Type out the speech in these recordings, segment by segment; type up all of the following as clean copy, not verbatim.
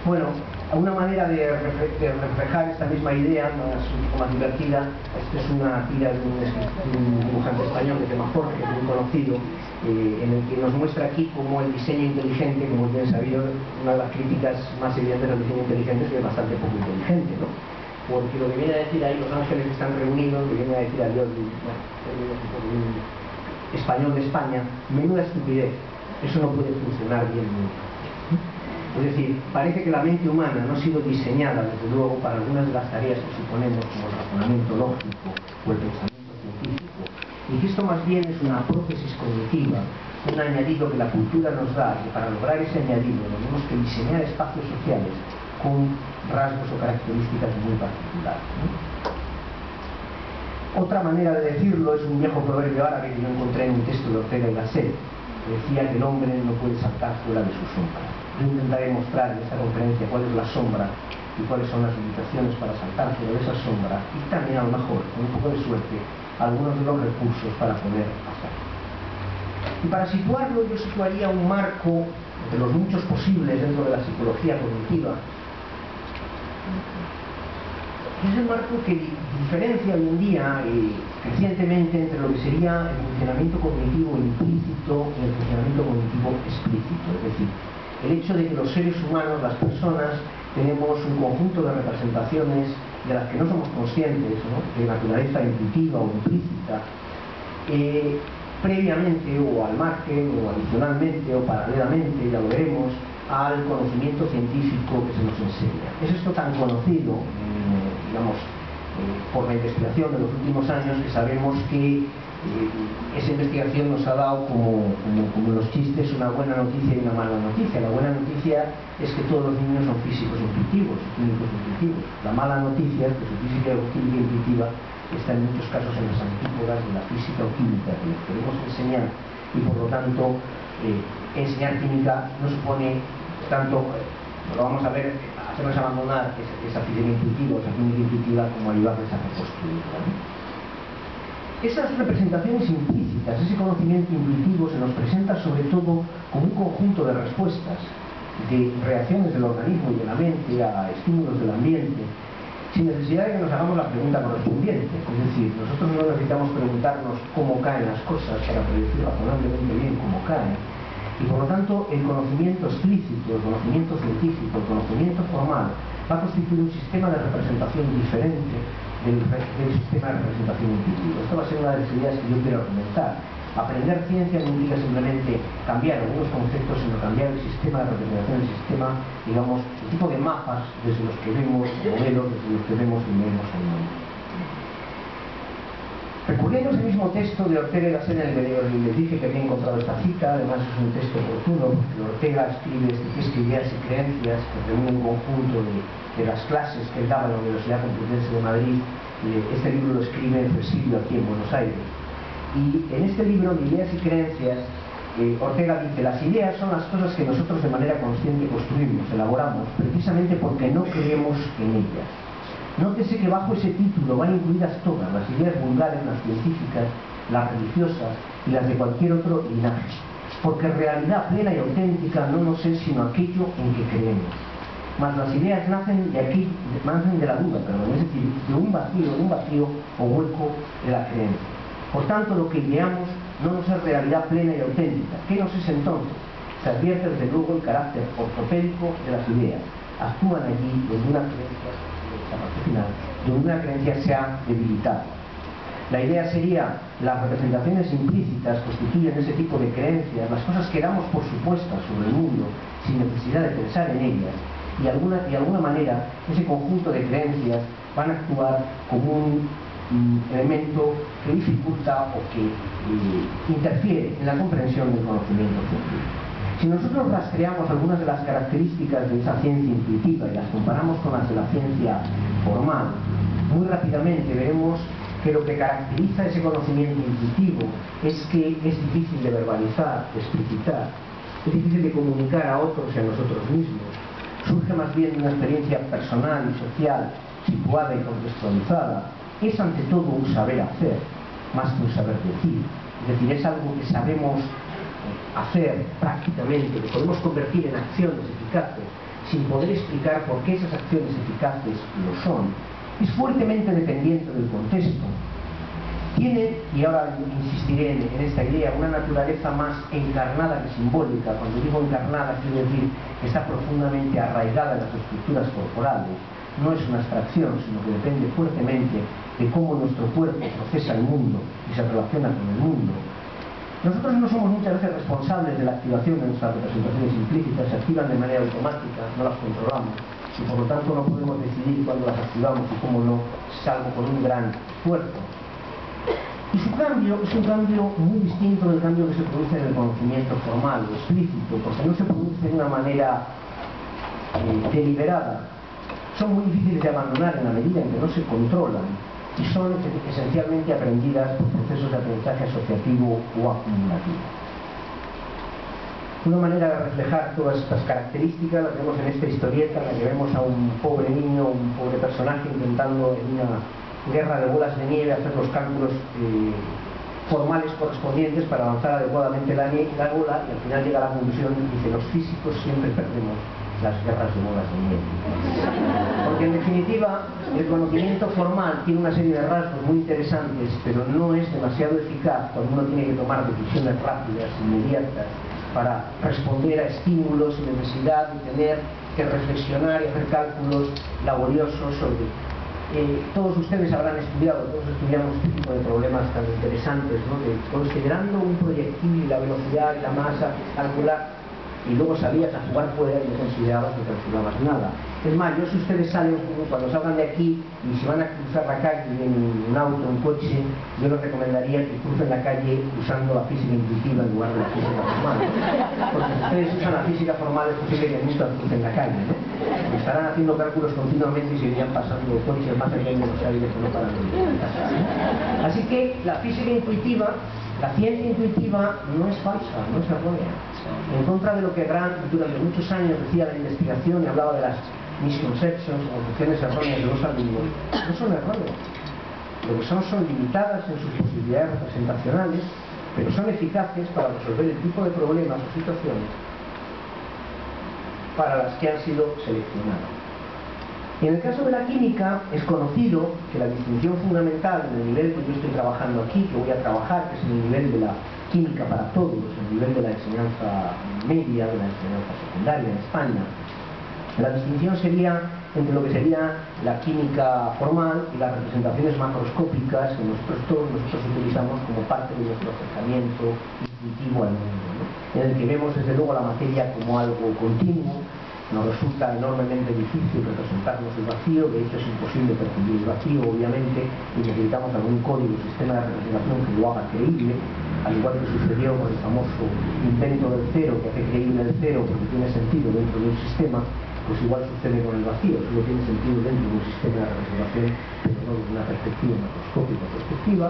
Bueno, una manera de reflejar esta misma idea, un poco más divertida, esta es una tira de un dibujante español que se llama Jorge, que es muy conocido, en el que nos muestra aquí cómo el diseño inteligente, como es bien sabido, una de las críticas más evidentes al diseño inteligente es que es bastante poco inteligente, ¿no? Porque lo que viene a decir ahí los ángeles que están reunidos, lo que viene a decir a Dios, bueno, español de España, menuda estupidez, eso no puede funcionar bien nunca. Es decir, parece que la mente humana no ha sido diseñada, desde luego, para algunas de las tareas que suponemos, como el razonamiento lógico o el pensamiento científico, y que esto más bien es una prótesis cognitiva, un añadido que la cultura nos da, y para lograr ese añadido tenemos que diseñar espacios sociales con rasgos o características muy particulares, ¿no? Otra manera de decirlo es un viejo proverbio árabe que yo encontré en un texto de Ortega y Gasset, que decía que el hombre no puede saltar fuera de su sombra. Yo intentaré mostrar en esta conferencia cuál es la sombra y cuáles son las limitaciones para saltar fuera de esa sombra, y también a lo mejor, con un poco de suerte, algunos de los recursos para poder hacerlo. Y para situarlo, yo situaría un marco de los muchos posibles dentro de la psicología cognitiva. Es el marco que diferencia hoy en día crecientemente entre lo que sería el funcionamiento cognitivo implícito y el funcionamiento cognitivo explícito. Es decir, el hecho de que los seres humanos, las personas, tenemos un conjunto de representaciones de las que no somos conscientes, ¿no?, de naturaleza intuitiva o implícita, previamente o al margen o adicionalmente o paralelamente, ya lo veremos, al conocimiento científico que se nos enseña. Es esto tan conocido, digamos, por la investigación de los últimos años, que sabemos que esa investigación nos ha dado, como los chistes, una buena noticia y una mala noticia. La buena noticia es que todos los niños son físicos intuitivos, químicos intuitivos. La mala noticia es que su física o química intuitiva está en muchos casos en las antípodas de la física o química que les queremos enseñar, y por lo tanto enseñar química no supone tanto, lo vamos a ver, hacernos abandonar esa física intuitiva, esa química intuitiva, como ayudarles a reconstruirla, ¿no? Esas representaciones implícitas, ese conocimiento intuitivo, se nos presenta sobre todo como un conjunto de respuestas, de reacciones del organismo y de la mente a estímulos del ambiente, sin necesidad de que nos hagamos la pregunta correspondiente. Es decir, nosotros no necesitamos preguntarnos cómo caen las cosas para predecir razonablemente bien cómo caen. Y por lo tanto, el conocimiento explícito, el conocimiento científico, el conocimiento formal, va a constituir un sistema de representación diferente del sistema de representación intuitiva. Esto va a ser una de las ideas que yo quiero argumentar. Aprender ciencia no implica simplemente cambiar algunos conceptos, sino cambiar el sistema de representación, el sistema, digamos, el tipo de mapas desde los que vemos modelos, desde los que vemos y leemos el mundo. Recurriendo a ese mismo texto de Ortega y Gasset, en el que les dije que había encontrado esta cita, además es un texto oportuno, porque Ortega escribe Ideas y Creencias, que reúne un conjunto de las clases que él daba en la Universidad Complutense de Madrid. Este libro lo escribe en Fresilio, aquí en Buenos Aires. Y en este libro de Ideas y Creencias, Ortega dice: las ideas son las cosas que nosotros de manera consciente construimos, elaboramos, precisamente porque no creemos en ellas. Nótese que bajo ese título van incluidas todas, las ideas vulgares, las científicas, las religiosas y las de cualquier otro linaje, porque realidad plena y auténtica no nos es sino aquello en que creemos. Mas las ideas nacen de la duda, es decir, de un vacío o hueco de la creencia. Por tanto, lo que ideamos no nos es realidad plena y auténtica. ¿Qué nos es entonces? Se advierte desde luego el carácter ortopédico de las ideas. Actúan allí donde una creencia, esta parte final, donde una creencia se ha debilitado. La idea sería: las representaciones implícitas constituyen ese tipo de creencias, las cosas que damos por supuestas sobre el mundo sin necesidad de pensar en ellas, y de alguna manera ese conjunto de creencias van a actuar como un elemento que dificulta o que interfiere en la comprensión del conocimiento científico. Si nosotros rastreamos algunas de las características de esa ciencia intuitiva y las comparamos con las de la ciencia formal, muy rápidamente veremos que lo que caracteriza ese conocimiento intuitivo es que es difícil de verbalizar, de explicitar, es difícil de comunicar a otros y a nosotros mismos. Surge más bien de una experiencia personal y social, situada y contextualizada. Es ante todo un saber hacer, más que un saber decir. Es decir, es algo que sabemos hacer prácticamente, que podemos convertir en acciones eficaces, sin poder explicar por qué esas acciones eficaces lo son, es fuertemente dependiente del contexto. Tiene, y ahora insistiré en esta idea, una naturaleza más encarnada que simbólica. Cuando digo encarnada quiero decir que está profundamente arraigada en las estructuras corporales. No es una abstracción, sino que depende fuertemente de cómo nuestro cuerpo procesa el mundo y se relaciona con el mundo. Nosotros no somos muchas veces responsables de la activación de nuestras representaciones implícitas, se activan de manera automática, no las controlamos, y por lo tanto no podemos decidir cuándo las activamos y cómo no, salvo con un gran esfuerzo. Y su cambio es un cambio muy distinto del cambio que se produce en el conocimiento formal o explícito, porque no se produce de una manera deliberada. Son muy difíciles de abandonar en la medida en que no se controlan y son esencialmente aprendidas por procesos de aprendizaje asociativo o acumulativo. Una manera de reflejar todas estas características las vemos en esta historieta en la que vemos a un pobre niño, un pobre personaje intentando en una guerra de bolas de nieve hacer los cálculos formales correspondientes para avanzar adecuadamente la bola, y al final llega a la conclusión y dice: los físicos siempre perdemos las guerras de bolas de nieve. Porque en definitiva el conocimiento formal tiene una serie de rasgos muy interesantes, pero no es demasiado eficaz cuando uno tiene que tomar decisiones rápidas, inmediatas, para responder a estímulos y necesidad de tener que reflexionar y hacer cálculos laboriosos sobre... todos ustedes habrán estudiado, todos estudiamos este tipo de problemas tan interesantes, ¿no? De considerando un proyectil, la velocidad y la masa, calcular, y luego salías a jugar fuera y no considerabas ni calculabas nada. Es más, yo si ustedes salen, cuando salgan de aquí y si van a cruzar la calle en un auto, en un coche, yo les recomendaría que crucen la calle usando la física intuitiva en lugar de la física formal. Porque si ustedes usan la física formal es posible que nunca crucen la calle, ¿no? Estarán haciendo cálculos continuamente y seguirían pasando coches más allá de Buenos Aires que no paran de pasar, ¿no? Así que la física intuitiva, la ciencia intuitiva no es falsa, no es errónea. En contra de lo que Grant durante muchos años decía la investigación y hablaba de las misconceptions o concepciones erróneas de los alumnos, no son erróneas. Lo que son limitadas en sus posibilidades representacionales, pero son eficaces para resolver el tipo de problemas o situaciones para las que han sido seleccionadas. En el caso de la química es conocido que la distinción fundamental en el nivel que yo estoy trabajando aquí, que voy a trabajar, que es el nivel de la química para todos, el nivel de la enseñanza media, de la enseñanza secundaria en España, la distinción sería entre lo que sería la química formal y las representaciones macroscópicas que todos nosotros utilizamos como parte de nuestro acercamiento intuitivo al mundo, ¿no? En el que vemos desde luego la materia como algo continuo. Nos resulta enormemente difícil representarnos el vacío, de hecho es imposible percibir el vacío, obviamente, y necesitamos algún código, sistema de representación que lo haga creíble, al igual que sucedió con el famoso invento del cero, que hace creíble el cero porque tiene sentido dentro de un sistema. Pues igual sucede con el vacío, solo tiene sentido dentro de un sistema de representación, pero no desde una perspectiva macroscópica perspectiva.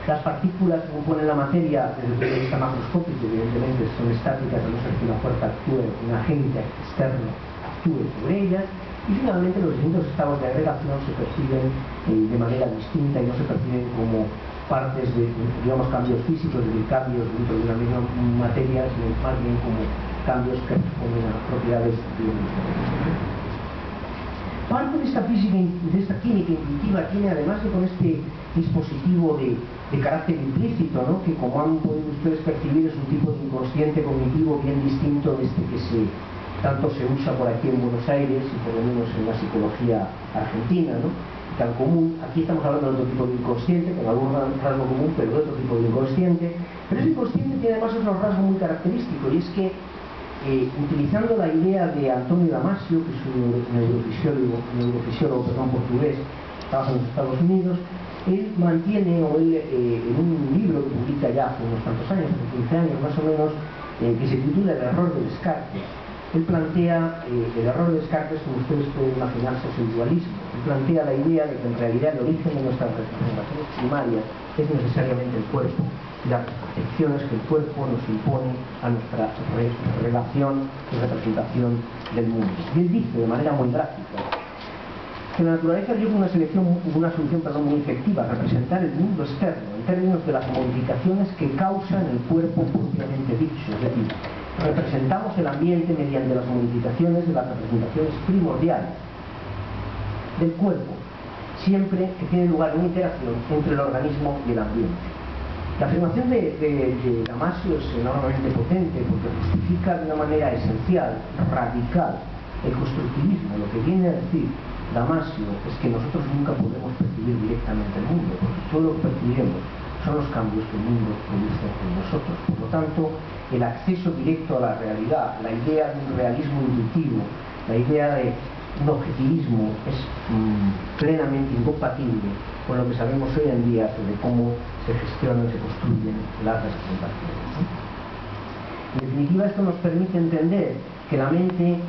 Las partículas que componen la materia desde el punto de vista macroscópico evidentemente son estáticas, a no ser que una fuerza actúe, un agente externo actúe sobre ellas, y finalmente los distintos estados de agregación se perciben de manera distinta y no se perciben como partes de, digamos, cambios físicos, de cambios dentro de una misma materia, sino más bien como cambios que responden a propiedades biológicas. Parte de esta física, de esta química intuitiva tiene, además de con este dispositivo de carácter implícito, ¿no? Que como han podido ustedes percibir es un tipo de inconsciente cognitivo bien distinto de este que tanto se usa por aquí en Buenos Aires y por lo menos en la psicología argentina, ¿no? Tan común. Aquí estamos hablando de otro tipo de inconsciente, con algún rasgo común, pero de otro tipo de inconsciente. Pero ese inconsciente tiene además otro rasgo muy característico, y es que utilizando la idea de Antonio Damasio, que es un neurofisiólogo portugués, trabaja en los Estados Unidos, él mantiene, en un libro que publica ya hace unos cuantos años, hace 15 años más o menos, que se titula El error de Descartes. Él plantea, el error de Descartes, como ustedes pueden imaginarse, es el dualismo. Él plantea la idea de que en realidad el origen de nuestras representaciones primarias es necesariamente el cuerpo, y las percepciones que el cuerpo nos impone a nuestra relación y representación del mundo. Y él dice de manera muy gráfica que la naturaleza dio una solución muy efectiva, representar el mundo externo en términos de las modificaciones que causan el cuerpo propiamente dicho, es decir, representamos el ambiente mediante las modificaciones de las representaciones primordiales del cuerpo, siempre que tiene lugar una interacción entre el organismo y el ambiente. La afirmación de Damasio es enormemente potente porque justifica de una manera esencial, radical, el constructivismo. Lo que viene a decir Damasio es que nosotros nunca podemos percibir directamente el mundo, porque todo lo que percibimos son los cambios que el mundo produce en nosotros. Por lo tanto, el acceso directo a la realidad, la idea de un realismo intuitivo, la idea de un objetivismo es plenamente incompatible con lo que sabemos hoy en día sobre cómo se gestionan, se construyen las representaciones. En definitiva, esto nos permite entender que la mente